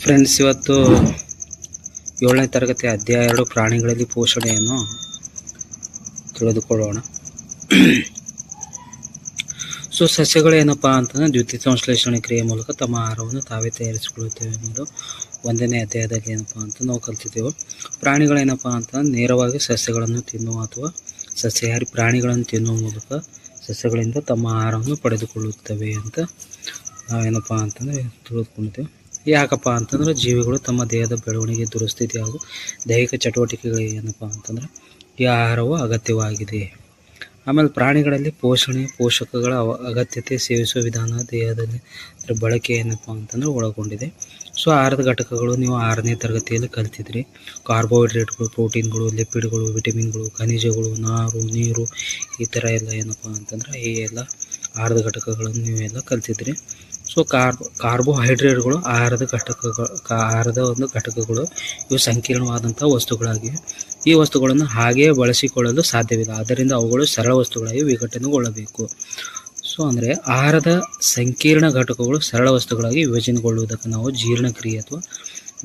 Friends, ಇವತ್ತು 7ನೇ ತರಗತಿ ಅಧ್ಯಾಯ 2 ಪ್ರಾಣಿಗಳಲ್ಲಿ ಪೋಷಣೆಯನ್ನು ತಿಳಿದುಕೊಳ್ಳೋಣ. ಸಸ್ಯಗಳೇನಪ್ಪ ಅಂತಂದರೆ ದ್ಯುತಿ ಸಂಶ್ಲೇಷಣೆ ಕ್ರಿಯೆ ಮೂಲಕ ತಮ್ಮ ಆಹಾರವನ್ನು ತಾವೇ ತಯಾರಿಸಿಕೊಳ್ಳುತ್ತವೆ ಎಂಬುದು 1ನೇ ಅಧ್ಯಾಯದಲ್ಲಿ ಏನಪ್ಪ ಅಂತ ನಾವು ಕಲ್ತಿದ್ದೆವು. ಪ್ರಾಣಿಗಳೇನಪ್ಪ ಅಂತಂದ್ರೆ ನೇರವಾಗಿ ಸಸ್ಯಗಳನ್ನು ತಿನ್ನುವ ಅಥವಾ ಸಸ್ಯಾಹಾರಿ ಪ್ರಾಣಿಗಳನ್ನು ತಿನ್ನುವ ಮೂಲಕ ಸಸ್ಯಗಳಿಂದ ತಮ್ಮ ಆಹಾರವನ್ನು ಪಡೆದುಕೊಳ್ಳುತ್ತವೆ ಅಂತ ನಾವೇನಪ್ಪ ಅಂತಂದರೆ ತಿಳಿದುಕೊಂಡಿದ್ದೇವೆ. ಯಾಕಪ್ಪ ಅಂತಂದ್ರೆ ಜೀವಿಗಳು ತಮ್ಮ ದೇಹದ ಬೆಳವಣಿಗೆ, ದುರಸ್ಥಿತಿ ಹಾಗೂ ದೈಹಿಕ ಚಟುವಟಿಕೆಗಳಿಗೆ ಏನಪ್ಪ ಅಂತಂದ್ರೆ ಈ ಆಹಾರವು ಅಗತ್ಯವಾಗಿದೆ. ಆಮೇಲೆ ಪ್ರಾಣಿಗಳಲ್ಲಿ ಪೋಷಕಗಳ ಅಗತ್ಯತೆ, ಸೇವಿಸುವ ವಿಧಾನ, ದೇಹದಲ್ಲಿ ಬಳಕೆ ಏನಪ್ಪ ಅಂತಂದ್ರೆ ಒಳಗೊಂಡಿದೆ. ಆಹಾರದ ಘಟಕಗಳು ನೀವು 6ನೇ ತರಗತಿಯಲ್ಲಿ ಕಲ್ತಿದ್ರಿ. ಕಾರ್ಬೋಹೈಡ್ರೇಟ್ಗಳು, ಪ್ರೋಟೀನ್ಗಳು, ಲಿಪಿಡ್ಗಳು, ವಿಟಮಿನ್ಗಳು, ಖನಿಜಗಳು, ನಾರು, ನೀರು, ಈ ಥರ ಎಲ್ಲ ಏನಪ್ಪ ಅಂತಂದ್ರೆ ಈ ಎಲ್ಲ ಆಹಾರದ ಘಟಕಗಳನ್ನು ನೀವೆಲ್ಲ ಕಲ್ತಿದ್ರಿ. ಕಾರ್ಬೋಹೈಡ್ರೇಟ್ಗಳು ಆಹಾರದ ಒಂದು ಘಟಕಗಳು. ಇವು ಸಂಕೀರ್ಣವಾದಂಥ ವಸ್ತುಗಳಾಗಿವೆ. ಈ ವಸ್ತುಗಳನ್ನು ಹಾಗೆಯೇ ಬಳಸಿಕೊಳ್ಳಲು ಸಾಧ್ಯವಿಲ್ಲ. ಆದ್ದರಿಂದ ಅವುಗಳು ಸರಳ ವಸ್ತುಗಳಾಗಿ ವಿಘಟನೆಗೊಳ್ಳಬೇಕು. ಅಂದರೆ ಆಹಾರದ ಸಂಕೀರ್ಣ ಘಟಕಗಳು ಸರಳ ವಸ್ತುಗಳಾಗಿ ವಿಭಜನೆಗೊಳ್ಳುವುದಕ್ಕೆ ನಾವು ಜೀರ್ಣಕ್ರಿಯೆ ಅಥವಾ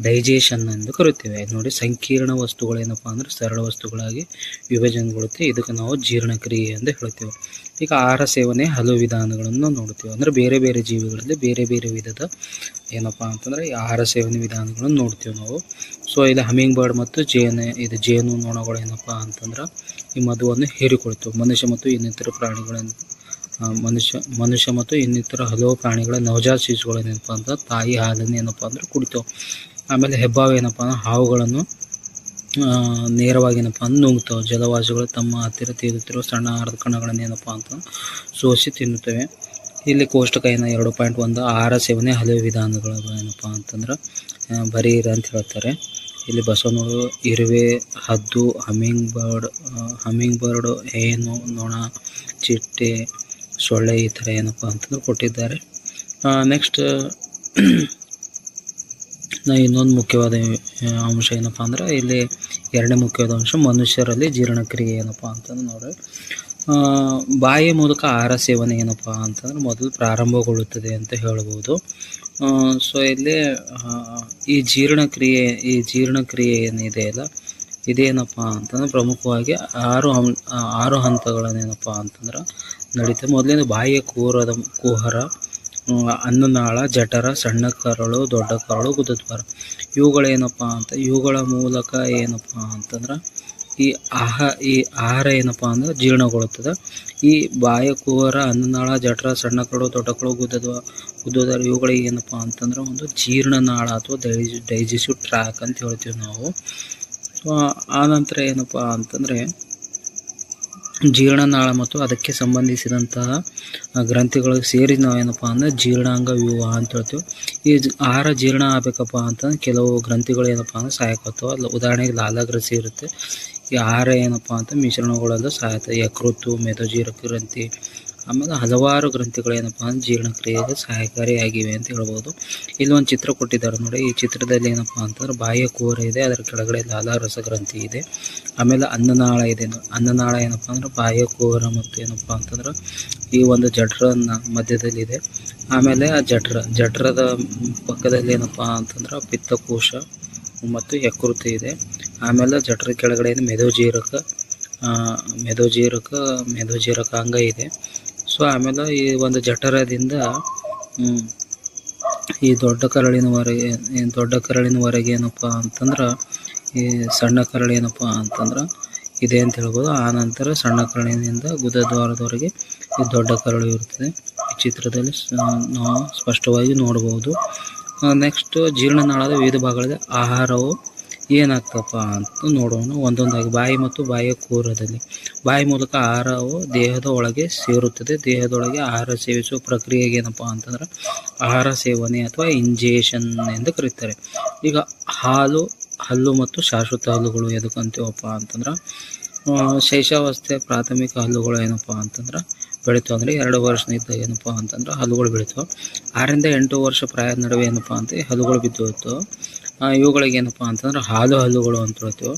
ಡೈಜೆಷನ್ ಎಂದು ಕರೆಯುತ್ತೇವೆ. ನೋಡಿ, ಸಂಕೀರ್ಣ ವಸ್ತುಗಳೇನಪ್ಪ ಅಂದರೆ ಸರಳ ವಸ್ತುಗಳಾಗಿ ವಿಭಜನೆಗೊಳ್ಳುತ್ತೆ. ಇದಕ್ಕೆ ನಾವು ಜೀರ್ಣಕ್ರಿಯೆ ಎಂದು ಹೇಳ್ತೇವೆ. ಈಗ ಆಹಾರ ಸೇವನೆ ಹಲವು ವಿಧಾನಗಳನ್ನು ನೋಡ್ತೀವಿ. ಅಂದರೆ ಬೇರೆ ಬೇರೆ ಜೀವಿಗಳಲ್ಲಿ ಬೇರೆ ಬೇರೆ ವಿಧದ ಏನಪ್ಪ ಅಂತಂದರೆ ಆಹಾರ ಸೇವನೆ ವಿಧಾನಗಳನ್ನು ನೋಡ್ತೀವಿ ನಾವು. ಇಲ್ಲಿ ಹಮ್ಮಿಂಗ್ ಬರ್ಡ್ ಮತ್ತು ಜೇನು ನೊಣಗಳು ಏನಪ್ಪ ಅಂತಂದ್ರೆ ಈ ಮಧುವನ್ನು ಹೀರಿಕೊಳ್ತೇವೆ. ಮನುಷ್ಯ ಮತ್ತು ಇನ್ನಿತರ ಹಲವು ಪ್ರಾಣಿಗಳ ನವಜಾತ ಶಿಶುಗಳು ಏನಪ್ಪ ಅಂತ ತಾಯಿ ಹಾಲನ್ನು ಏನಪ್ಪ ಅಂದ್ರೆ ಕುಡಿತೇವೆ. ಆಮೇಲೆ ಹೆಬ್ಬಾವು ಏನಪ್ಪ ಅಂದ್ರೆ ಹಾವುಗಳನ್ನು ನೇರವಾಗಿ ಏನಪ್ಪ ಅಂದ್ರೆ ನುಂಗ್ತವೆ. ಜಲವಾಸಿಗಳು ತಮ್ಮ ಹತ್ತಿರ ತೇಲುತ್ತಿರುವ ಸಣ್ಣ ಆಹಾರದ ಕಣಗಳನ್ನು ಏನಪ್ಪ ಅಂತ ಸೋಸಿ ತಿನ್ನುತ್ತವೆ. ಇಲ್ಲಿ ಕೋಷ್ಟಕ 2.1 ಆಹಾರ ಸೇವನೆ ಹಲವು ವಿಧಾನಗಳು ಏನಪ್ಪ ಅಂತಂದ್ರೆ ಬರೀರಿ ಅಂತ ಹೇಳ್ತಾರೆ. ಇಲ್ಲಿ ಬಸವನಹುಳು, ಇರುವೆ, ಹದ್ದು, ಹಮ್ಮಿಂಗ್ ಬರ್ಡ್, ಹೇನು, ನೊಣ, ಚಿಟ್ಟೆ, ಸೊಳ್ಳೆ ಈ ಥರ ಏನಪ್ಪ ಅಂತಂದ್ರೆ ಕೊಟ್ಟಿದ್ದಾರೆ. ನೆಕ್ಸ್ಟ್ ಇನ್ನೊಂದು ಮುಖ್ಯವಾದ ಅಂಶ ಏನಪ್ಪ ಅಂದ್ರೆ ಇಲ್ಲಿ 2ನೇ ಮುಖ್ಯವಾದ ಅಂಶ ಮನುಷ್ಯರಲ್ಲಿ ಜೀರ್ಣಕ್ರಿಯೆ ಏನಪ್ಪ ಅಂತಂದ್ರೆ ನೋಡ್ರಿ, ಬಾಯಿಯ ಮೂಲಕ ಆಹಾರ ಸೇವನೆ ಏನಪ್ಪ ಅಂತಂದ್ರೆ ಮೊದಲು ಪ್ರಾರಂಭಗೊಳ್ಳುತ್ತದೆ ಅಂತ ಹೇಳ್ಬೋದು. ಇಲ್ಲಿ ಈ ಜೀರ್ಣಕ್ರಿಯೆ ಏನಿದೆ ಅಲ್ಲ, ಇದೇನಪ್ಪ ಅಂತಂದ್ರೆ ಪ್ರಮುಖವಾಗಿ 6 ಹಂತಗಳನ್ನೇನಪ್ಪ ಅಂತಂದ್ರೆ ನಡೀತದೆ. ಮೊದಲಿಂದ ಬಾಯಿಯ ಕುಹರ, ಅನ್ನನಾಳ, ಜಠರ, ಸಣ್ಣ ಕರಳು, ದೊಡ್ಡ ಕರಳು, ಗುದದ್ವಾರ. ಇವುಗಳ ಮೂಲಕ ಏನಪ್ಪ ಅಂತಂದ್ರೆ ಈ ಆಹಾರ ಏನಪ್ಪ ಅಂದ್ರೆ ಜೀರ್ಣಗೊಳ್ಳುತ್ತದೆ. ಈ ಬಾಯ ಕುಹರ, ಅನ್ನನಾಳ, ಜಠರ, ಸಣ್ಣ ಕರಳು, ದೊಡ್ಡ ಕರಳು, ಗುದದ್ವಾರ ಇವುಗಳಿಗೆ ಏನಪ್ಪ ಅಂತಂದ್ರೆ ಒಂದು ಜೀರ್ಣನಾಳ ಅಥವಾ ಡೈಜೆಸ್ಟಿವ್ ಟ್ರ್ಯಾಕ್ ಅಂತ ಹೇಳ್ತೀವಿ ನಾವು. ಆನಂತರ ಏನಪ್ಪ ಅಂತಂದರೆ ಜೀರ್ಣನಾಳ ಮತ್ತು ಅದಕ್ಕೆ ಸಂಬಂಧಿಸಿದಂತಹ ಗ್ರಂಥಿಗಳಿಗೆ ಸೇರಿ ನಾವೇನಪ್ಪ ಅಂದರೆ ಜೀರ್ಣಾಂಗ ವ್ಯೂಹ ಅಂತ ಹೇಳ್ತೀವಿ. ಈ ಆಹಾರ ಜೀರ್ಣ ಆಗಬೇಕಪ್ಪ ಅಂತಂದ್ರೆ ಕೆಲವು ಗ್ರಂಥಿಗಳು ಏನಪ್ಪ ಅಂದ್ರೆ ಸಹಾಯಕ ಆಗ್ತವೆ. ಉದಾಹರಣೆಗೆ ಲಾಲಾಗ್ರಸಿ ಇರುತ್ತೆ. ಈ ಆಹಾರ ಏನಪ್ಪ ಅಂತ ಮಿಶ್ರಣಗೊಳ್ಳಲು ಸಹಾಯಕ. ಯಕೃತ್ತು, ಮೆದೋಜೀರಕ ಗ್ರಂಥಿ, ಆಮೇಲೆ ಹಲವಾರು ಗ್ರಂಥಿಗಳು ಏನಪ್ಪ ಅಂದ್ರೆ ಜೀರ್ಣಕ್ರಿಯೆಗೆ ಸಹಾಯಕಾರಿಯಾಗಿವೆ ಅಂತ ಹೇಳ್ಬೋದು. ಇಲ್ಲಿ ಒಂದು ಚಿತ್ರ ಕೊಟ್ಟಿದ್ದಾರೆ ನೋಡಿ. ಈ ಚಿತ್ರದಲ್ಲಿ ಏನಪ್ಪ ಅಂತಂದ್ರೆ ಬಾಯಿಯ ಕುಹರ ಇದೆ, ಅದರ ಕೆಳಗಡೆ ಲಾಲಾರಸ ಗ್ರಂಥಿ ಇದೆ. ಆಮೇಲೆ ಅನ್ನನಾಳ ಇದೆ. ಅನ್ನನಾಳ ಏನಪ್ಪ ಅಂದ್ರೆ ಬಾಯಿಯ ಕುಹರ ಮತ್ತು ಏನಪ್ಪ ಅಂತಂದ್ರೆ ಈ ಒಂದು ಜಠರನ ಮಧ್ಯದಲ್ಲಿದೆ. ಆಮೇಲೆ ಆ ಜಠರದ ಪಕ್ಕದಲ್ಲಿ ಏನಪ್ಪ ಅಂತಂದ್ರೆ ಪಿತ್ತಕೋಶ ಮತ್ತು ಯಕೃತ್ತು ಇದೆ. ಆಮೇಲೆ ಜಠರ ಕೆಳಗಡೆ ಮೆದೋಜೀರಕಾಂಗ ಇದೆ. ಆಮೇಲೆ ಈ ಒಂದು ಜಠರದಿಂದ ಈ ದೊಡ್ಡ ಕರಳಿನವರೆಗೆ ಏನಪ್ಪ ಅಂತಂದ್ರೆ ಈ ಸಣ್ಣ ಕರಳು ಏನಪ್ಪ ಅಂತಂದ್ರೆ ಇದೆ ಅಂತ ಹೇಳ್ಬೋದು. ಆ ನಂತರ ಸಣ್ಣ ಕರಳಿನಿಂದ ಗುದದ್ವಾರದವರೆಗೆ ಈ ದೊಡ್ಡ ಕರಳು ಇರುತ್ತದೆ. ಈ ಚಿತ್ರದಲ್ಲಿ ನಾವು ಸ್ಪಷ್ಟವಾಗಿ ನೋಡಬಹುದು. ನೆಕ್ಸ್ಟ್ ಜೀರ್ಣನಾಳದ ವಿವಿಧ ಭಾಗಗಳಲ್ಲಿ ಆಹಾರವು ಏನಾಗ್ತಪ್ಪ ಅಂತ ನೋಡೋಣ ಒಂದೊಂದಾಗಿ. ಬಾಯಿ ಮತ್ತು ಬಾಯಿಯ ಕುಹರದಲ್ಲಿ ಬಾಯಿ ಮೂಲಕ ಆಹಾರವು ದೇಹದ ಒಳಗೆ ಸೇರುತ್ತದೆ. ದೇಹದೊಳಗೆ ಆಹಾರ ಸೇವಿಸುವ ಪ್ರಕ್ರಿಯೆಗೆ ಏನಪ್ಪ ಅಂತಂದ್ರೆ ಆಹಾರ ಸೇವನೆ ಅಥವಾ ಇಂಜೆಷನ್ ಎಂದು ಕರೀತಾರೆ. ಈಗ ಹಲ್ಲು ಮತ್ತು ಶಾಶ್ವತ ಹಲ್ಲುಗಳು ಎದಕ್ಕಂತೀವಪ್ಪ ಅಂತಂದ್ರೆ ಶೈಶವಾವಸ್ಥೆ ಪ್ರಾಥಮಿಕ ಹಲ್ಲುಗಳು ಏನಪ್ಪ ಅಂತಂದ್ರೆ ಬೆಳಿತಾವೆ. ಅಂದರೆ 2 ವರ್ಷದಿಂದ ಏನಪ್ಪ ಅಂತಂದ್ರೆ ಹಲ್ಲುಗಳು ಬೆಳಿತಾವೆ. 6ರಿಂದ 8 ವರ್ಷ ಪ್ರಾಯದ ನಡುವೆ ಏನಪ್ಪ ಅಂತ ಹಲ್ಲುಗಳು ಬಿದ್ದು ಇವುಗಳಿಗೆ ಏನಪ್ಪ ಅಂತಂದ್ರೆ ಹಲ್ಲುಗಳು ಅಂತ ಹೇಳ್ತೀವಿ.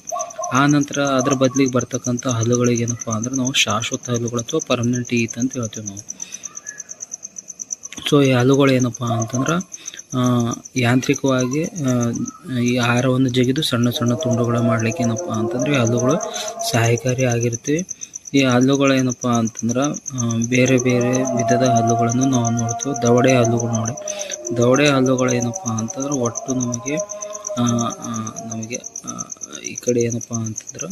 ಆ ನಂತರ ಅದ್ರ ಬದಲಿಗೆ ಬರ್ತಕ್ಕಂಥ ಹಲ್ಲುಗಳಿಗೆ ಏನಪ್ಪ ಅಂದ್ರೆ ನಾವು ಶಾಶ್ವತ ಹಲ್ಲುಗಳು ಅಥವಾ ಪರ್ಮನೆಂಟ್ ಟೀತ್ ಅಂತ ಹೇಳ್ತೀವಿ ನಾವು. ಈ ಹಲ್ಲುಗಳು ಏನಪ್ಪ ಅಂತಂದ್ರೆ ಯಾಂತ್ರಿಕವಾಗಿ ಈ ಆಹಾರವನ್ನು ಜಗಿದು ಸಣ್ಣ ಸಣ್ಣ ತುಂಡುಗಳು ಮಾಡಲಿಕ್ಕೆ ಏನಪ್ಪ ಅಂತಂದರೆ ಹಲ್ಲುಗಳು ಸಹಾಯಕಾರಿ ಆಗಿರ್ತವೆ. ಈ ಹಲ್ಲುಗಳೇನಪ್ಪ ಅಂತಂದ್ರೆ ಬೇರೆ ಬೇರೆ ವಿಧದ ಹಲ್ಲುಗಳನ್ನು ನಾವು ನೋಡ್ತೀವಿ. ದವಡೆ ಹಲ್ಲುಗಳು ನೋಡಿ, ದವಡೆ ಹಲ್ಲುಗಳೇನಪ್ಪ ಅಂತಂದ್ರೆ ಒಟ್ಟು ನಮಗೆ ಈ ಕಡೆ ಏನಪ್ಪ ಅಂತಂದ್ರೆ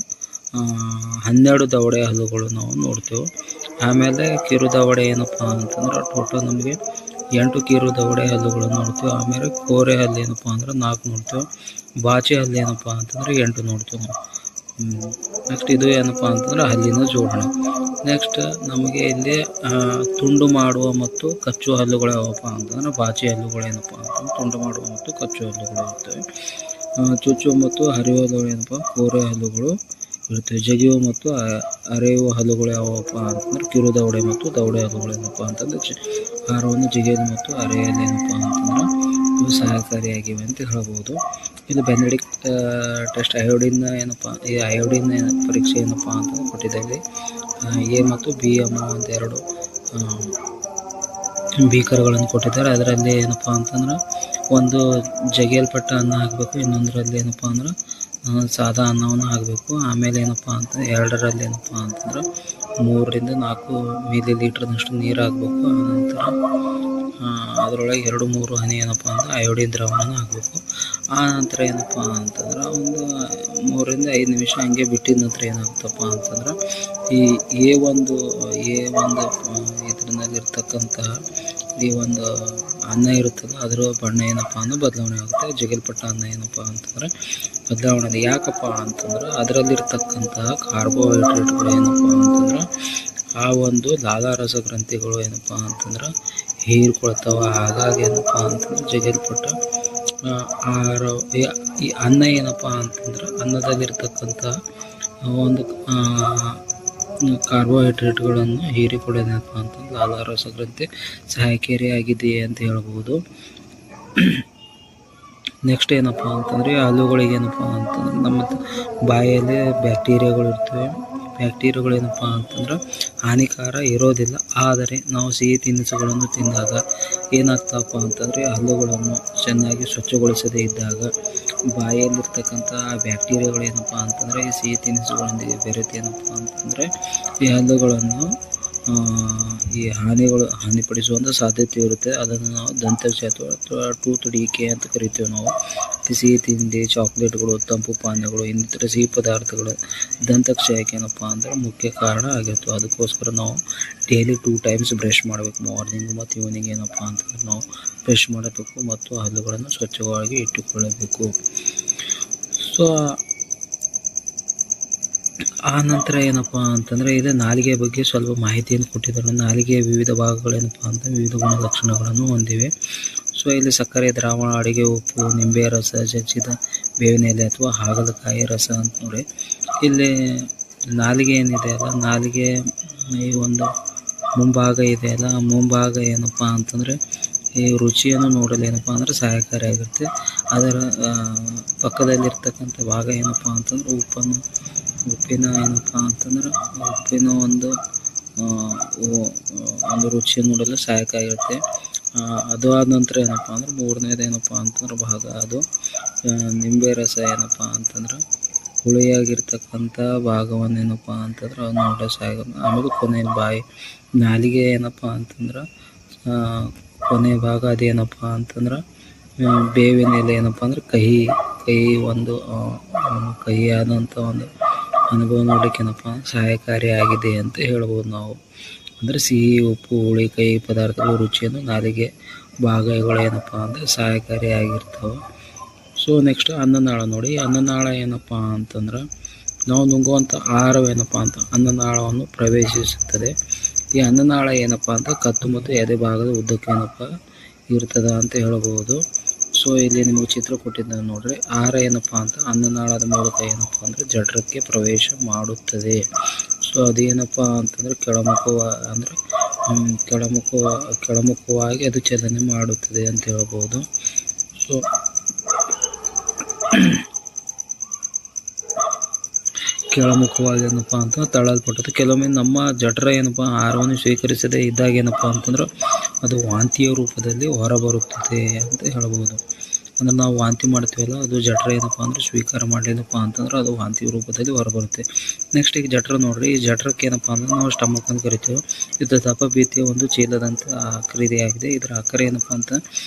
12 ದವಡೆ ಹಲ್ಲುಗಳು ನಾವು ನೋಡ್ತೇವೆ. ಆಮೇಲೆ ಕಿರು ದವಡೆ ಏನಪ್ಪ ಅಂತಂದ್ರೆ ಟೋಟಲ್ ನಮಗೆ 8 ಕಿರು ದವಡೆ ಹಲ್ಲುಗಳು ನೋಡ್ತೇವೆ. ಆಮೇಲೆ ಕೋರೆ ಹಲ್ಲು ಏನಪ್ಪ ಅಂದ್ರೆ 4 ನೋಡ್ತೇವೆ. ಬಾಚೆ ಹಲ್ಲು ಏನಪ್ಪ ಅಂತಂದ್ರೆ 8 ನೋಡ್ತೇವೆ ನಾವು. ನೆಕ್ಸ್ಟ್ ಇದು ಏನಪ್ಪ ಅಂತಂದ್ರೆ ಹಲ್ಲಿನ ಜೋಡಣೆ. ನೆಕ್ಸ್ಟ್ ನಮಗೆ ಇಲ್ಲಿ ತುಂಡು ಮಾಡುವ ಮತ್ತು ಕಚ್ಚುವ ಹಲ್ಲುಗಳು ಯಾವಪ್ಪ ಅಂತಂದ್ರೆ ಬಾಚೆ ಹಲ್ಲುಗಳು ಏನಪ್ಪ ಅಂತಂದ್ರೆ ತುಂಡು ಮಾಡುವ ಮತ್ತು ಕಚ್ಚುವ ಹಲ್ಲುಗಳು ಇರ್ತವೆ. ಚುಚ್ಚುವ ಮತ್ತು ಹರಿಯುವ ಹಲ್ಲುಗಳು ಏನಪ್ಪ ಕೋರೆ ಹಲ್ಲುಗಳು ಇರ್ತವೆ. ಜಗಿಯುವ ಮತ್ತು ಅರೆಯುವ ಹಲ್ಲುಗಳು ಯಾವಪ್ಪ ಅಂತಂದ್ರೆ ಕಿರು ದವಡೆ ಮತ್ತು ದವಡೆ ಹಲ್ಲುಗಳು ಏನಪ್ಪ ಅಂತಂದ್ರೆ ಆಹಾರವನ್ನು ಜಗಿಯಲು ಮತ್ತು ಅರೆಯಲು ಏನಪ್ಪ ಅಂತಂದ್ರೆ ಇವು ಸಹಕಾರಿಯಾಗಿವೆ ಅಂತ ಹೇಳ್ಬೋದು. ಇದು ಬೆನೆಡಿಕ್ಟ್ ಟೆಸ್ಟ್ ಅಯೋಡಿನ್ ಏನಪ್ಪ ಈ ಅಯೋಡಿನ್ ಪರೀಕ್ಷೆ ಏನಪ್ಪ ಅಂತಂದ್ರೆ ಕೊಟ್ಟಿದ್ದಾರೆ. ಎ ಮತ್ತು ಬಿ ಎಂಬ ಒಂದು 2 ಬೀಕರ್ಗಳನ್ನು ಕೊಟ್ಟಿದ್ದಾರೆ. ಅದರಲ್ಲಿ ಏನಪ್ಪ ಅಂತಂದ್ರೆ ಒಂದು ಜಗಿಯಲ್ಪಟ್ಟ ಅನ್ನ ಹಾಕಬೇಕು, ಇನ್ನೊಂದರಲ್ಲಿ ಏನಪ್ಪ ಅಂದ್ರೆ ಸಾದಾ ಅನ್ನವನ್ನು ಹಾಕಬೇಕು. ಆಮೇಲೆ ಏನಪ್ಪ ಅಂತಂದ್ರೆ 2ರಲ್ಲಿ ಏನಪ್ಪ ಅಂತಂದ್ರೆ 3 ರಿಂದ 4 ಮಿಲಿ ಲೀಟರ್ನಷ್ಟು ನೀರು ಹಾಕಬೇಕು. ಆನಂತರ ಅದರೊಳಗೆ 2-3 ಹನಿ ಏನಪ್ಪ ಅಂದ್ರೆ ಅಯೋಡಿನ್ ದ್ರಾವಣ ಹಾಕಬೇಕು. ಆ ನಂತರ ಏನಪ್ಪ ಅಂತಂದ್ರೆ ಒಂದು 3 ರಿಂದ 5 ನಿಮಿಷ ಹಂಗೆ ಬಿಟ್ಟಿದ ನಂತರ ಏನಾಗುತ್ತಪ್ಪ ಅಂತಂದ್ರೆ ಈ ಒಂದು ಇದರಲ್ಲಿರ್ತಕ್ಕಂತಹ ಈ ಒಂದು ಅನ್ನ ಇರುತ್ತಲ್ಲ ಅದರ ಬಣ್ಣ ಏನಪ್ಪ ಅಂದ್ರೆ ಬದಲಾವಣೆ ಆಗುತ್ತೆ. ಜಗಿಲ್ಪಟ್ಟ ಅನ್ನ ಏನಪ್ಪ ಅಂತಂದ್ರೆ ಬದಲಾವಣೆ ಯಾಕಪ್ಪ ಅಂತಂದ್ರೆ ಅದರಲ್ಲಿರ್ತಕ್ಕಂತಹ ಕಾರ್ಬೋಹೈಡ್ರೇಟ್ಗಳು ಏನಪ್ಪ ಅಂತಂದ್ರೆ ಆ ಒಂದು ಲಾಲಾರಸ ಗ್ರಂಥಿಗಳು ಏನಪ್ಪ ಅಂತಂದ್ರೆ ಹೀರ್ಕೊಳ್ತಾವ. ಹಾಗಾಗಿ ಏನಪ್ಪ ಅಂತಂದ್ರೆ ಜಗಿಲ್ಪಟ್ಟ ಆಹಾರ ಈ ಅನ್ನ ಏನಪ್ಪ ಅಂತಂದ್ರೆ ಅನ್ನದಲ್ಲಿರ್ತಕ್ಕಂಥ ಒಂದು ಕಾರ್ಬೋಹೈಡ್ರೇಟ್ಗಳನ್ನು ಹೀರಿಕೊಳ್ಳೋದೇನಪ್ಪ ಅಂತಂದ್ರೆ ಲಾಲಾರಸ ಗ್ರಂಥಿ ಸಹಾಯಕಾರಿಯಾಗಿದೆ ಅಂತ ಹೇಳ್ಬೋದು. ನೆಕ್ಸ್ಟ್ ಏನಪ್ಪ ಅಂತಂದರೆ ಹಲ್ಲುಗಳಿಗೆ ಏನಪ್ಪ ಅಂತಂದ್ರೆ ನಮ್ಮ ಬಾಯಲ್ಲಿ ಬ್ಯಾಕ್ಟೀರಿಯಾಗಳು ಇರ್ತವೆ. ಬ್ಯಾಕ್ಟೀರಿಯಾಗಳು ಏನಪ್ಪ ಅಂತಂದ್ರೆ ಹಾನಿಕಾರ ಇರೋದಿಲ್ಲ. ಆದರೆ ನಾವು ಸಿಹಿ ತಿನಿಸುಗಳನ್ನು ತಿಂದಾಗ ಏನಾಗ್ತಪ್ಪ ಅಂತಂದರೆ ಹಲ್ಲುಗಳನ್ನು ಚೆನ್ನಾಗಿ ಸ್ವಚ್ಛಗೊಳಿಸದೇ ಇದ್ದಾಗ ಬಾಯಲ್ಲಿರ್ತಕ್ಕಂಥ ಬ್ಯಾಕ್ಟೀರಿಯಾಗಳು ಏನಪ್ಪ ಅಂತಂದರೆ ಈ ಸಿಹಿ ತಿನಿಸುಗಳೊಂದಿಗೆ ಬೆರೆತು ಏನಪ್ಪ ಅಂತಂದರೆ ಈ ಹಲ್ಲುಗಳನ್ನು ಹಾನಿಪಡಿಸುವಂಥ ಸಾಧ್ಯತೆ ಇರುತ್ತೆ. ಅದನ್ನು ನಾವು ದಂತಕ್ಷಯ ಅಥವಾ ಟೂತ್ ಡಿಕೆ ಅಂತ ಕರಿತೀವಿ ನಾವು. ಸಿಹಿ ತಿಂಡಿ, ಚಾಕ್ಲೇಟ್ಗಳು, ತಂಪು ಪಾನೀಯಗಳು, ಇನ್ನಿತರ ಸಿಹಿ ಪದಾರ್ಥಗಳು ದಂತಕ್ಷಯಕ್ಕೆ ಏನಪ್ಪ ಅಂದರೆ ಮುಖ್ಯ ಕಾರಣ ಆಗಿರ್ತವೆ. ಅದಕ್ಕೋಸ್ಕರ ನಾವು ಡೈಲಿ 2 ಟೈಮ್ಸ್ ಬ್ರಷ್ ಮಾಡಬೇಕು. ಮಾರ್ನಿಂಗು ಮತ್ತು ಈವ್ನಿಂಗ್ ಏನಪ್ಪ ಅಂತಂದ್ರೆ ನಾವು ಬ್ರಷ್ ಮಾಡಬೇಕು ಮತ್ತು ಹಲ್ಲುಗಳನ್ನು ಸ್ವಚ್ಛವಾಗಿ ಇಟ್ಟುಕೊಳ್ಳಬೇಕು. ಸೊ ಆ ನಂತರ ಏನಪ್ಪ ಅಂತಂದರೆ ಇದು ನಾಲಿಗೆ ಬಗ್ಗೆ ಸ್ವಲ್ಪ ಮಾಹಿತಿಯನ್ನು ಕೊಟ್ಟಿದ್ದಾರೆ. ನಾಲಿಗೆಯ ವಿವಿಧ ಭಾಗಗಳೇನಪ್ಪ ಅಂತ ವಿವಿಧ ಗುಣಲಕ್ಷಣಗಳನ್ನು ಹೊಂದಿವೆ. ಸೊ ಇಲ್ಲಿ ಸಕ್ಕರೆ ದ್ರಾವಣ, ಅಡಿಗೆ ಉಪ್ಪು, ನಿಂಬೆ ರಸ, ಜಜ್ಜಿದ ಬೇವಿನ ಎಲೆ ಅಥವಾ ಹಾಗಲಕಾಯಿ ರಸ ಅಂತ ನೋಡಿ. ಇಲ್ಲಿ ನಾಲಿಗೆ ಏನಿದೆ ಅಲ್ಲ, ನಾಲಿಗೆ ಈ ಒಂದು ಮುಂಭಾಗ ಇದೆ ಅಲ್ಲ, ಮುಂಭಾಗ ಏನಪ್ಪ ಅಂತಂದರೆ ಈ ರುಚಿಯನ್ನು ನೋಡಲು ಏನಪ್ಪ ಅಂದರೆ ಸಹಾಯಕಾರಿಯಾಗಿರುತ್ತೆ. ಅದರ ಪಕ್ಕದಲ್ಲಿರ್ತಕ್ಕಂಥ ಭಾಗ ಏನಪ್ಪ ಅಂತಂದ್ರೆ ಉಪ್ಪಿನ ಏನಪ್ಪ ಅಂತಂದ್ರೆ ಉಪ್ಪಿನ ಒಂದು ರುಚಿಯನ್ನು ನೋಡಲು ಸಹಾಯಕಾರಿಯಾಗಿರುತ್ತೆ. ಅದು ಆದ ನಂತರ ಏನಪ್ಪ ಅಂದ್ರೆ 3ನೇದು ಏನಪ್ಪ ಅಂತಂದ್ರೆ ಭಾಗ ಅದು ನಿಂಬೆ ರಸ ಏನಪ್ಪ ಅಂತಂದ್ರೆ ಹುಳಿಯಾಗಿರ್ತಕ್ಕಂಥ ಭಾಗವನ್ನು ಏನಪ್ಪ ಅಂತಂದ್ರೆ ಅದು ನೋಡಲು ಸಹಾಯ. ಆಮೇಲೆ ಕೊನೆಯ ನಾಲಿಗೆ ಏನಪ್ಪ ಅಂತಂದ್ರೆ ಕೊನೆಯ ಭಾಗ ಅದೇನಪ್ಪ ಅಂತಂದ್ರೆ ಬೇವಿನ ಎಲೆ ಏನಪ್ಪ ಅಂದ್ರೆ ಕಹಿ ಒಂದು ಕಹಿಯಾದಂಥ ಒಂದು ಅನುಭವ ನೋಡಲಿಕ್ಕೆ ಏನಪ್ಪ ಸಹಾಯಕಾರಿಯಾಗಿದೆ ಅಂತ ಹೇಳ್ಬೋದು ನಾವು. ಅಂದರೆ ಸಿಹಿ, ಉಪ್ಪು, ಹುಳಿ, ಕಹಿ ಪದಾರ್ಥಗಳು ರುಚಿಯನ್ನು ನಾಲಿಗೆ ಭಾಗಗಳು ಏನಪ್ಪ ಅಂದರೆ ಸಹಾಯಕಾರಿಯಾಗಿರ್ತವೆ. ಸೊ ನೆಕ್ಸ್ಟ್ ಅನ್ನನಾಳ ನೋಡಿ. ಅನ್ನನಾಳ ಏನಪ್ಪ ಅಂತಂದ್ರೆ ನಾವು ನುಂಗುವಂಥ ಆಹಾರವೇನಪ್ಪ ಅಂತ ಅನ್ನನಾಳವನ್ನು ಪ್ರವೇಶಿಸುತ್ತದೆ. ಈ ಅನ್ನನಾಳ ಏನಪ್ಪ ಅಂತ ಕತ್ತು ಮತ್ತು ಎದೆ ಭಾಗದ ಉದ್ದಕ್ಕೆ ಏನಪ್ಪ ಇರ್ತದೆ ಅಂತ ಹೇಳ್ಬೋದು. ಸೊ ಇಲ್ಲಿ ನಿಮಗೆ ಚಿತ್ರ ಕೊಟ್ಟಿದ್ದಾನೆ ನೋಡ್ರಿ. ಆಹಾರ ಏನಪ್ಪ ಅಂತ ಅನ್ನನಾಳದ ಮೂಲಕ ಏನಪ್ಪ ಅಂದರೆ ಜಠರಕ್ಕೆ ಪ್ರವೇಶ ಮಾಡುತ್ತದೆ. ಸೊ ಅದೇನಪ್ಪ ಅಂತಂದರೆ ಕೆಳಮುಖವಾಗಿ ಅದು ಚಲನೆ ಮಾಡುತ್ತದೆ ಅಂತ ಹೇಳ್ಬೋದು. ಸೊ ಕೆಳಮುಖವಾಗಿ ಏನಪ್ಪ ಅಂತ ತಳ್ಳಲ್ಪಟ್ಟದ್ದು. ಕೆಲವೊಮ್ಮೆ ನಮ್ಮ ಜಠರ ಏನಪ್ಪ ಆಹಾರವನ್ನು ಸ್ವೀಕರಿಸದೇ ಇದ್ದಾಗ ಏನಪ್ಪ ಅಂತಂದ್ರೆ ಅದು ವಾಂತಿಯ ರೂಪದಲ್ಲಿ ಹೊರಬರುತ್ತದೆ ಅಂತ ಹೇಳಬಹುದು. ಅಂದ್ರೆ ನಾವು ವಾಂತಿ ಮಾಡ್ತೀವಲ್ಲ, ಅದು ಜಠರ ಏನಪ್ಪ ಅಂದ್ರೆ ಸ್ವೀಕಾರ ಮಾಡಲಿಲ್ಲಪ್ಪ ಅಂತಂದ್ರೆ ಅದು ವಾಂತಿ ರೂಪದಲ್ಲಿ ಹೊರಬರುತ್ತೆ. ನೆಕ್ಸ್ಟ್ ಈಗ ಜಠರ ನೋಡ್ರಿ, ಈ ಜಠರಕ್ಕೆ ಏನಪ್ಪ ಅಂದ್ರೆ ನಾವು ಸ್ಟಮಕ್ ಅಂತ ಕರಿತೀವಿ. ಇದು ದಪ್ಪಭೀತಿಯ ಒಂದು ಚೀಲದಂತ ಆಕೃತಿಯಾಗಿದೆ. ಇದರ ಆಕಾರ ಏನಪ್ಪ ಅಂತ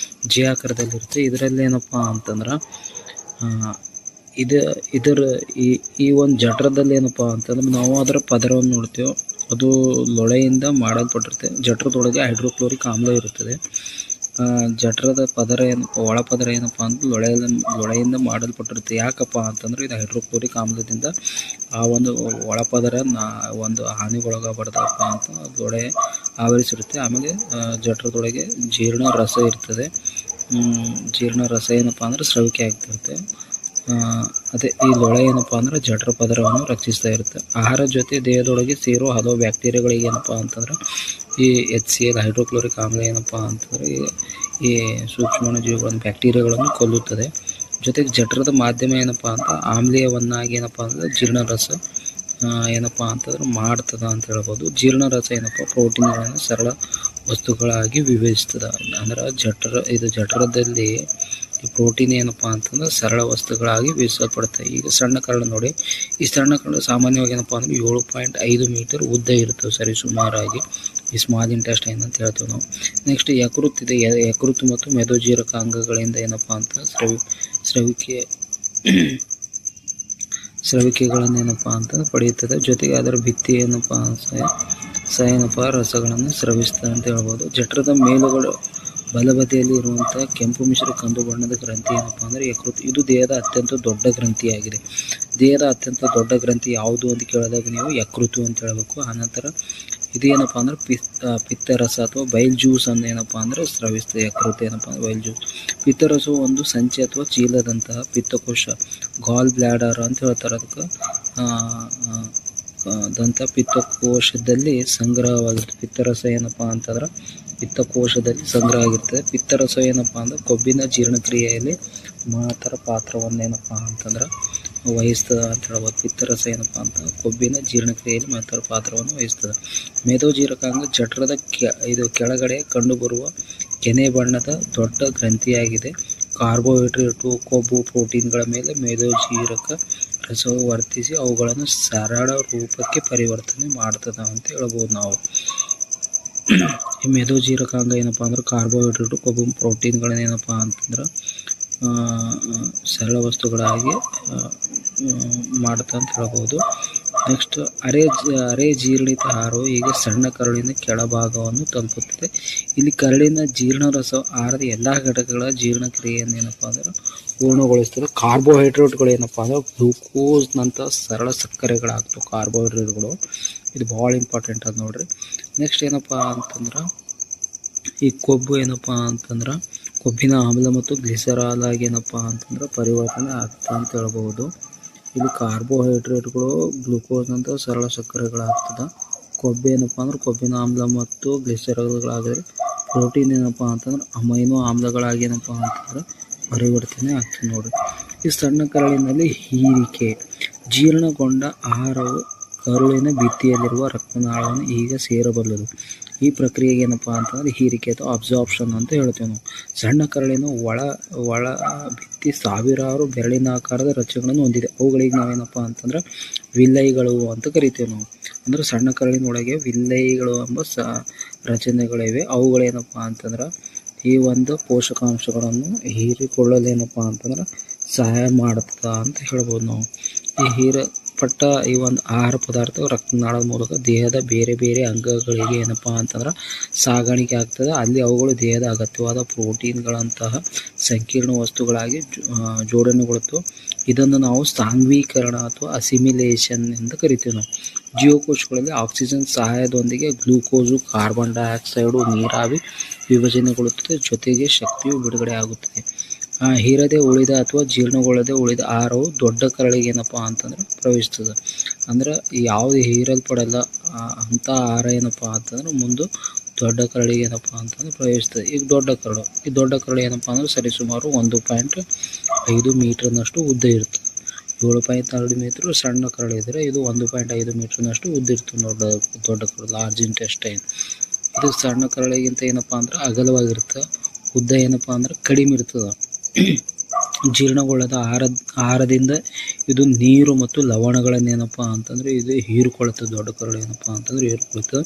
ಜೆ ಆಕಾರದಲ್ಲಿರುತ್ತೆ. ಇದರಲ್ಲಿ ಏನಪ್ಪ ಅಂತಂದ್ರೆ ಇದರ ಈ ಒಂದು ಜಠರದಲ್ಲಿ ಏನಪ್ಪ ಅಂತಂದ್ರೆ ನಾವು ಅದರ ಪದರವನ್ನು ನೋಡ್ತೇವೆ. ಅದು ಲೊಳೆಯಿಂದ ಮಾಡಲ್ಪಟ್ಟಿರುತ್ತೆ. ಜಠರದೊಳಗೆ ಹೈಡ್ರೋಕ್ಲೋರಿಕ್ ಆಮ್ಲ ಇರುತ್ತದೆ. ಜಠರದ ಪದರ ಒಳಪದರ ಏನಪ್ಪ ಅಂದ್ರೆ ಲೊಳೆಯಿಂದ ಮಾಡಲ್ಪಟ್ಟಿರುತ್ತೆ. ಯಾಕಪ್ಪ ಅಂತಂದ್ರೆ ಇದು ಹೈಡ್ರೋಕ್ಲೋರಿಕ್ ಆಮ್ಲದಿಂದ ಆ ಒಂದು ಒಳಪದರ ಒಂದು ಹಾನಿಗೊಳಗಾಗಬಾರ್ದಪ್ಪ ಅಂತ ಲೊಳೆ ಆವರಿಸಿರುತ್ತೆ. ಆಮೇಲೆ ಜಠರದೊಳಗೆ ಜೀರ್ಣ ರಸ ಇರ್ತದೆ. ಜೀರ್ಣ ರಸ ಏನಪ್ಪ ಅಂದ್ರೆ ಸ್ರವಿಕೆ ಆಗ್ತಿರುತ್ತೆ. ಅದೇ ಈ ಲೊಳೆ ಏನಪ್ಪ ಅಂದ್ರೆ ಜಠರ ಪದರವನ್ನು ರಕ್ಷಿಸ್ತಾ ಇರುತ್ತೆ. ಆಹಾರ ಜೊತೆ ದೇಹದೊಳಗೆ ಸೇರೋ ಹಲವು ಬ್ಯಾಕ್ಟೀರಿಯಾಗಳಿಗೆ ಏನಪ್ಪ ಅಂತಂದ್ರೆ ಈ HCl ಹೈಡ್ರೋಕ್ಲೋರಿಕ್ ಆಮ್ಲ ಏನಪ್ಪ ಅಂತಂದರೆ ಈ ಸೂಕ್ಷ್ಮಾಣು ಜೀವಿಗಳನ್ನು ಬ್ಯಾಕ್ಟೀರಿಯಾಗಳನ್ನು ಕೊಲ್ಲುತ್ತದೆ. ಜೊತೆಗೆ ಜಠರದ ಮಾಧ್ಯಮ ಏನಪ್ಪ ಅಂತ ಆಮ್ಲೀಯವನ್ನಾಗಿ ಏನಪ್ಪ ಅಂದರೆ ಜೀರ್ಣರಸ ಏನಪ್ಪ ಅಂತಂದ್ರೆ ಮಾಡ್ತದ ಅಂತ ಹೇಳ್ಬೋದು. ಜೀರ್ಣರಸ ಏನಪ್ಪ ಪ್ರೋಟೀನ್ಗಳನ್ನು ಸರಳ ವಸ್ತುಗಳಾಗಿ ವಿಭಜಿಸ್ತದೆ. ಅಂದ್ರೆ ಜಠರದಲ್ಲಿ ಈ ಪ್ರೋಟೀನ್ ಏನಪ್ಪ ಅಂತಂದ್ರೆ ಸರಳ ವಸ್ತುಗಳಾಗಿ ವಿಭಜಿಸಲ್ಪಡುತ್ತೆ. ಈಗ ಸಣ್ಣ ಕರಳು ನೋಡಿ, ಈ ಸಣ್ಣ ಕರಳು ಸಾಮಾನ್ಯವಾಗಿ ಏನಪ್ಪ ಅಂದ್ರೆ 7.5 ಮೀಟರ್ ಉದ್ದ ಇರ್ತವೆ ಸರಿ ಸುಮಾರಾಗಿ. ಈ ಸ್ಮಾಲ್ ಇಂಟೆಸ್ಟೈನ್ ಅಂತ ಹೇಳ್ತೀವಿ ನಾವು. ನೆಕ್ಸ್ಟ್ ಯಕೃತ್ ಇದೆ. ಯಕೃತ್ ಮತ್ತು ಮೆದೋಜೀರಕ ಅಂಗಗಳಿಂದ ಏನಪ್ಪ ಅಂತ ಸ್ರವಿಕೆಗಳನ್ನು ಏನಪ್ಪ ಅಂತ ಪಡೆಯುತ್ತದೆ. ಜೊತೆಗೆ ಅದರ ಭಿತ್ತಿ ಏನಪ್ಪ ರಸಗಳನ್ನು ಸ್ರವಿಸ್ತದೆ ಅಂತ ಹೇಳ್ಬೋದು. ಜಠರದ ಮೇಲುಗಳು ಬಲಬದಿಯಲ್ಲಿ ಇರುವಂಥ ಕೆಂಪು ಮಿಶ್ರ ಕಂದು ಬಣ್ಣದ ಗ್ರಂಥಿ ಏನಪ್ಪ ಅಂದರೆ ಯಕೃತ್. ಇದು ದೇಹದ ಅತ್ಯಂತ ದೊಡ್ಡ ಗ್ರಂಥಿಯಾಗಿದೆ. ದೇಹದ ಅತ್ಯಂತ ದೊಡ್ಡ ಗ್ರಂಥಿ ಯಾವುದು ಅಂತ ಕೇಳಿದಾಗ ನೀವು ಯಕೃತು ಅಂತ ಹೇಳಬೇಕು. ಆನಂತರ ಇದೇನಪ್ಪ ಅಂದ್ರೆ ಪಿತ್ತರಸ ಅಥವಾ ಬೈಲ್ ಜ್ಯೂಸ್ ಅನ್ನು ಏನಪ್ಪ ಅಂದರೆ ಸ್ರವಿಸ್ತದೆ. ಯಕೃತ್ ಏನಪ್ಪ ಅಂದ್ರೆ ಬೈಲ್ ಜ್ಯೂಸ್. ಪಿತ್ತರಸವು ಒಂದು ಸಂಚೆ ಅಥವಾ ಚೀಲದಂತಹ ಪಿತ್ತಕೋಶ, ಗಾಲ್ ಬ್ಲ್ಯಾಡರ್ ಅಂತ ಹೇಳ್ತಾರೆ. ಅದಕ್ಕೆ ಪಿತ್ತಕೋಶದಲ್ಲಿ ಸಂಗ್ರಹವಾಗಿರುತ್ತೆ. ಪಿತ್ತರಸ ಏನಪ್ಪ ಅಂತಂದ್ರೆ ಪಿತ್ತಕೋಶದಲ್ಲಿ ಸಂಗ್ರಹ ಆಗಿರ್ತದೆ. ಪಿತ್ತರಸ ಏನಪ್ಪ ಅಂದ್ರೆ ಕೊಬ್ಬಿನ ಜೀರ್ಣಕ್ರಿಯೆಯಲ್ಲಿ ಮಹತ್ತರ ಪಾತ್ರವನ್ನು ಏನಪ್ಪ ಅಂತಂದ್ರೆ ವಹಿಸ್ತದೆ ಅಂತ ಹೇಳ್ಬೋದು. ಪಿತ್ತರಸ ಏನಪ್ಪ ಅಂತ ಕೊಬ್ಬಿನ ಜೀರ್ಣಕ್ರಿಯೆಯಲ್ಲಿ ಮಹತ್ತರ ಪಾತ್ರವನ್ನು ವಹಿಸ್ತದೆ. ಮೇದೋಜೀರಕಾಂಗ ಜಠರದ ಕೆಳಗಡೆ ಕಂಡುಬರುವ ಕೆನೆ ಬಣ್ಣದ ದೊಡ್ಡ ಗ್ರಂಥಿಯಾಗಿದೆ. ಕಾರ್ಬೋಹೈಡ್ರೇಟು, ಕೊಬ್ಬು, ಪ್ರೋಟೀನ್ಗಳ ಮೇಲೆ ಮೇದೋಜೀರಕ ರಸವು ವರ್ತಿಸಿ ಅವುಗಳನ್ನು ಸರಳ ರೂಪಕ್ಕೆ ಪರಿವರ್ತನೆ ಮಾಡ್ತದೆ ಅಂತ ಹೇಳ್ಬೋದು ನಾವು. ಈ ಮೇದೋಜೀರಕಾಂಗ ಏನಪ್ಪ ಅಂದ್ರೆ ಕಾರ್ಬೋಹೈಡ್ರೇಟು, ಕೊಬ್ಬು, ಪ್ರೋಟೀನ್ಗಳನ್ನ ಏನಪ್ಪ ಅಂತಂದ್ರೆ ಸರಳ ವಸ್ತುಗಳಾಗಿ ಮಾಡುತ್ತೆ ಅಂತ ಹೇಳ್ಬೋದು. ನೆಕ್ಸ್ಟ್ ಅರೆ ಜೀರ್ಣಿತ ಆಹಾರವು ಈಗ ಸಣ್ಣ ಕರುಳಿನ ಕೆಳಭಾಗವನ್ನು ತಲುಪುತ್ತದೆ. ಇಲ್ಲಿ ಕರುಳಿನ ಜೀರ್ಣರಸ ಆಹಾರದ ಎಲ್ಲ ಘಟಕಗಳ ಜೀರ್ಣಕ್ರಿಯೆಯನ್ನು ಏನಪ್ಪ ಅಂದ್ರೆ ಪೂರ್ಣಗೊಳಿಸ್ತದೆ. ಕಾರ್ಬೋಹೈಡ್ರೇಟ್ಗಳು ಏನಪ್ಪ ಅಂದ್ರೆ ಗ್ಲೂಕೋಸ್ನಂಥ ಸರಳ ಸಕ್ಕರೆಗಳಾಗ್ತವೆ ಕಾರ್ಬೋಹೈಡ್ರೇಟ್ಗಳು. ಇದು ಭಾಳ ಇಂಪಾರ್ಟೆಂಟ್ ಅದು ನೋಡ್ರಿ. ನೆಕ್ಸ್ಟ್ ಏನಪ್ಪ ಅಂತಂದ್ರೆ ಈ ಕೊಬ್ಬು ಏನಪ್ಪ ಅಂತಂದ್ರೆ ಕೊಬ್ಬಿನ ಆಮ್ಲ ಮತ್ತು ಗ್ಲಿಸರಾಲ್ ಆಗಿ ಏನಪ್ಪ ಅಂತಂದ್ರೆ ಪರಿವರ್ತನೆ ಆಗ್ತದೆ ಅಂತ ಹೇಳ್ಬೋದು. ಇಲ್ಲಿ ಕಾರ್ಬೋಹೈಡ್ರೇಟ್ಗಳು ಗ್ಲೂಕೋಸ್ನಂಥ ಸರಳ ಸಕ್ಕರೆಗಳಾಗ್ತದೆ. ಕೊಬ್ಬು ಏನಪ್ಪ ಅಂದ್ರೆ ಕೊಬ್ಬಿನ ಆಮ್ಲ ಮತ್ತು ಗ್ಲಿಸರಾಲ್ಗಳಾದರೆ ಪ್ರೋಟೀನ್ ಏನಪ್ಪ ಅಂತಂದ್ರೆ ಅಮೈನೋ ಆಮ್ಲಗಳಾಗಿ ಏನಪ್ಪ ಅಂತಂದ್ರೆ ಪರಿವರ್ತನೆ ಆಗ್ತದೆ ನೋಡಿ. ಈ ಸಣ್ಣ ಕರುಳಿನಲ್ಲಿ ಹೀರಿಕೆ. ಜೀರ್ಣಗೊಂಡ ಆಹಾರವು ಕರುಳಿನ ಭಿತ್ತಿಯಲ್ಲಿರುವ ರಕ್ತನಾಳವನ್ನು ಈಗ ಸೇರಬಲ್ಲದು. ಈ ಪ್ರಕ್ರಿಯೆಗೆ ಏನಪ್ಪ ಅಂತಂದ್ರೆ ಹೀರಿಕೆ ಅಥವಾ ಅಬ್ಸಾರ್ಪ್ಷನ್ ಅಂತ ಹೇಳ್ತೇವೆ ನಾವು. ಸಣ್ಣ ಕರುಳಿನ ಒಳ ಭಿತ್ತಿ ಸಾವಿರಾರು ಬೆರಳಿನಾಕಾರದ ರಚನೆಗಳನ್ನು ಹೊಂದಿದೆ. ಅವುಗಳಿಗೆ ನಾವೇನಪ್ಪ ಅಂತಂದ್ರೆ ವಿಲ್ಲೈಗಳು ಅಂತ ಕರಿತೇವೆ ನಾವು. ಅಂದ್ರೆ ಸಣ್ಣ ಕರುಳಿನೊಳಗೆ ವಿಲ್ಲೈಗಳು ಎಂಬ ರಚನೆಗಳಿವೆ. ಅವುಗಳೇನಪ್ಪ ಅಂತಂದ್ರೆ ಈ ಒಂದು ಪೋಷಕಾಂಶಗಳನ್ನು ಹೀರಿಕೊಳ್ಳಲೇನಪ್ಪ ಅಂತಂದ್ರೆ ಸಹಾಯ ಮಾಡುತ್ತದೆ ಅಂತ ಹೇಳ್ಬೋದು ನಾವು. ಈ ಹೀರಲ್ಪಟ್ಟ ಈ ಒಂದು ಆಹಾರ ಪದಾರ್ಥ ರಕ್ತನಾಳದ ಮೂಲಕ ದೇಹದ ಬೇರೆ ಬೇರೆ ಅಂಗಗಳಿಗೆ ಏನಪ್ಪ ಅಂತಂದ್ರೆ ಸಾಗಾಣಿಕೆ ಆಗ್ತದೆ. ಅಲ್ಲಿ ಅವುಗಳು ದೇಹದ ಅಗತ್ಯವಾದ ಪ್ರೋಟೀನ್ಗಳಂತಹ ಸಂಕೀರ್ಣ ವಸ್ತುಗಳಾಗಿ ಜೋಡಣೆಗೊಳ್ಳುತ್ತವೆ. ಇದನ್ನು ನಾವು ಸಾಂದ್ರೀಕರಣ ಅಥವಾ ಅಸಿಮಿಲೇಷನ್ ಎಂದು ಕರಿತೀವಿ ನಾವು. ಜೀವಕೋಶಗಳಲ್ಲಿ ಆಕ್ಸಿಜನ್ ಸಹಾಯದೊಂದಿಗೆ ಗ್ಲೂಕೋಸು, ಕಾರ್ಬನ್ ಡೈಆಕ್ಸೈಡು ನೀರಾವಿ ವಿಭಜನೆಗೊಳ್ಳುತ್ತದೆ. ಜೊತೆಗೆ ಶಕ್ತಿಯು ಬಿಡುಗಡೆ ಆಗುತ್ತದೆ. ಹೀರದೆ ಉಳಿದ ಅಥವಾ ಜೀರ್ಣಗೊಳ್ಳದೆ ಉಳಿದ ಆಹಾರವು ದೊಡ್ಡ ಕರಳಿಗೆ ಏನಪ್ಪ ಅಂತಂದ್ರೆ ಪ್ರವೇಶಿಸ್ತದೆ. ಅಂದ್ರೆ ಯಾವುದು ಹೀರಲ್ಪಡಲ್ಲ ಅಂಥ ಆಹಾರ ಏನಪ್ಪ ಅಂತಂದ್ರೆ ಮುಂದೆ ದೊಡ್ಡ ಕರಳಿಗೆ ಏನಪ್ಪ ಅಂತಂದ್ರೆ ಪ್ರವೇಶಿಸ್ತದೆ. ಈಗ ದೊಡ್ಡ ಕರಳು ಏನಪ್ಪ ಅಂದ್ರೆ ಸರಿಸುಮಾರು 1.5 ಮೀಟರ್ನಷ್ಟು ಉದ್ದ ಇರ್ತದೆ. 7.2 ಮೀಟರ್ ಸಣ್ಣ ಕರಳು ಇದ್ದರೆ ಇದು 1.5 ಮೀಟರ್ನಷ್ಟು ಉದ್ದ ಇರ್ತದೆ ದೊಡ್ಡ ಕರಳು, ಲಾರ್ಜ್ ಇಂಟೆಸ್ಟೈನ್. ಇದು ಸಣ್ಣ ಕರಳಿಗಿಂತ ಏನಪ್ಪ ಅಂದ್ರೆ ಅಗಲವಾಗಿರುತ್ತೆ, ಉದ್ದ ಏನಪ್ಪ ಅಂದ್ರೆ ಕಡಿಮೆ ಇರ್ತದೆ. ಜೀರ್ಣಗೊಳ್ಳದ ಆಹಾರದಿಂದ ಇದು ನೀರು ಮತ್ತು ಲವಣಗಳನ್ನೇನಪ್ಪ ಅಂತಂದರೆ ಇದು ಹೀರಿಕೊಳ್ಳುತ್ತದೆ. ದೊಡ್ಡ ಕರಳು ಏನಪ್ಪ ಅಂತಂದರೆ ಹೀರಿಕೊಳ್ಳುತ್ತದೆ.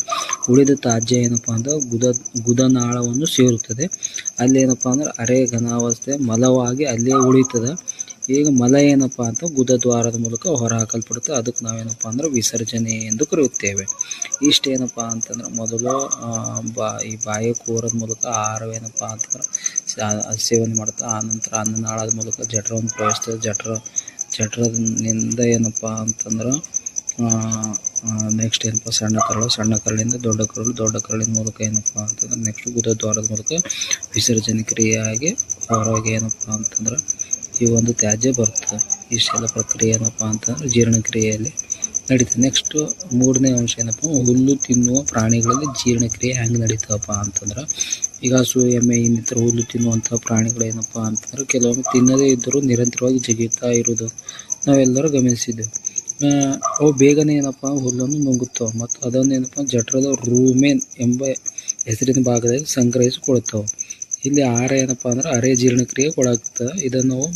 ಉಳಿದ ತ್ಯಾಜ್ಯ ಏನಪ್ಪ ಅಂದ್ರೆ ಗುದನಾಳವನ್ನು ಸೇರುತ್ತದೆ. ಅಲ್ಲಿ ಏನಪ್ಪ ಅಂದ್ರೆ ಅರೆ ಘನಾವಸ್ಥೆ ಮಲವಾಗಿ ಅಲ್ಲೇ ಉಳಿತದೆ. ಈಗ ಮಲ ಏನಪ್ಪ ಅಂತ ಗುದದ್ವಾರದ ಮೂಲಕ ಹೊರ ಹಾಕಲ್ಪಡುತ್ತೆ. ಅದಕ್ಕೆ ನಾವೇನಪ್ಪ ಅಂದ್ರೆ ವಿಸರ್ಜನೆ ಎಂದು ಕರೆಯುತ್ತೇವೆ. ಇಷ್ಟೇನಪ್ಪ ಅಂತಂದ್ರೆ ಮೊದಲು ಈ ಬಾಯಿ ಕೂರದ ಮೂಲಕ ಆಹಾರವೇನಪ್ಪ ಅಂತಂದ್ರೆ ಸೇವನೆ ಮಾಡುತ್ತೆ. ಆನಂತರ ಅನ್ನನಾಳದ ಮೂಲಕ ಜಠರವನ್ನು ಪ್ರವೇಶಿಸ್ತದೆ. ಜಠರದಿಂದ ಏನಪ್ಪ ಅಂತಂದ್ರೆ ನೆಕ್ಸ್ಟ್ ಏನಪ್ಪ ಸಣ್ಣ ಕರಳಿಂದ ದೊಡ್ಡ ಕರಳಿನ ಮೂಲಕ ಏನಪ್ಪ ಅಂತಂದ್ರೆ ನೆಕ್ಸ್ಟ್ ಗುದದ್ವಾರದ ಮೂಲಕ ವಿಸರ್ಜನೆ ಕ್ರಿಯೆಯಾಗಿ ಹೊರಗೆ ಏನಪ್ಪ ಅಂತಂದ್ರೆ ಈ ಒಂದು ತ್ಯಾಜ್ಯ ಬರ್ತದೆ. ಇಷ್ಟೆಲ್ಲ ಪ್ರಕ್ರಿಯೆ ಏನಪ್ಪ ಅಂತಂದ್ರೆ ಜೀರ್ಣಕ್ರಿಯೆಯಲ್ಲಿ ನಡೀತದೆ. ನೆಕ್ಸ್ಟ್ ಮೂರನೇ ಅಂಶ ಏನಪ್ಪ, ಹುಲ್ಲು ತಿನ್ನುವ ಪ್ರಾಣಿಗಳಲ್ಲಿ ಜೀರ್ಣಕ್ರಿಯೆ ಹೆಂಗೆ ನಡೀತದಪ್ಪ ಅಂತಂದ್ರೆ, ಈಗ ಹಸು, ಎಮ್ಮೆ ಇನ್ನಿತರ ಹುಲ್ಲು ತಿನ್ನುವಂಥ ಪ್ರಾಣಿಗಳು ಏನಪ್ಪ ಅಂತಂದ್ರೆ ಕೆಲವೊಮ್ಮೆ ತಿನ್ನದೇ ಇದ್ದರೂ ನಿರಂತರವಾಗಿ ಜಗಿತಾ ಇರೋದು ನಾವೆಲ್ಲರೂ ಗಮನಿಸಿದ್ದೇವೆ. ಅವು ಬೇಗನೆ ಏನಪ್ಪ ಹುಲ್ಲನ್ನು ನುಂಗುತ್ತವೆ ಮತ್ತು ಅದನ್ನು ಏನಪ್ಪ ಜಠರದ ರೂಮೆನ್ ಎಂಬ ಹೆಸರಿನ ಭಾಗದಲ್ಲಿ ಸಂಗ್ರಹಿಸಿಕೊಳ್ತಾವೆ. ಇಲ್ಲಿ ಆಹಾರ ಏನಪ್ಪ ಅಂದ್ರೆ ಅರೆ ಜೀರ್ಣಕ್ರಿಯೆ ಒಳಗಾಗ್ತದೆ. ಇದನ್ನು ನಾವು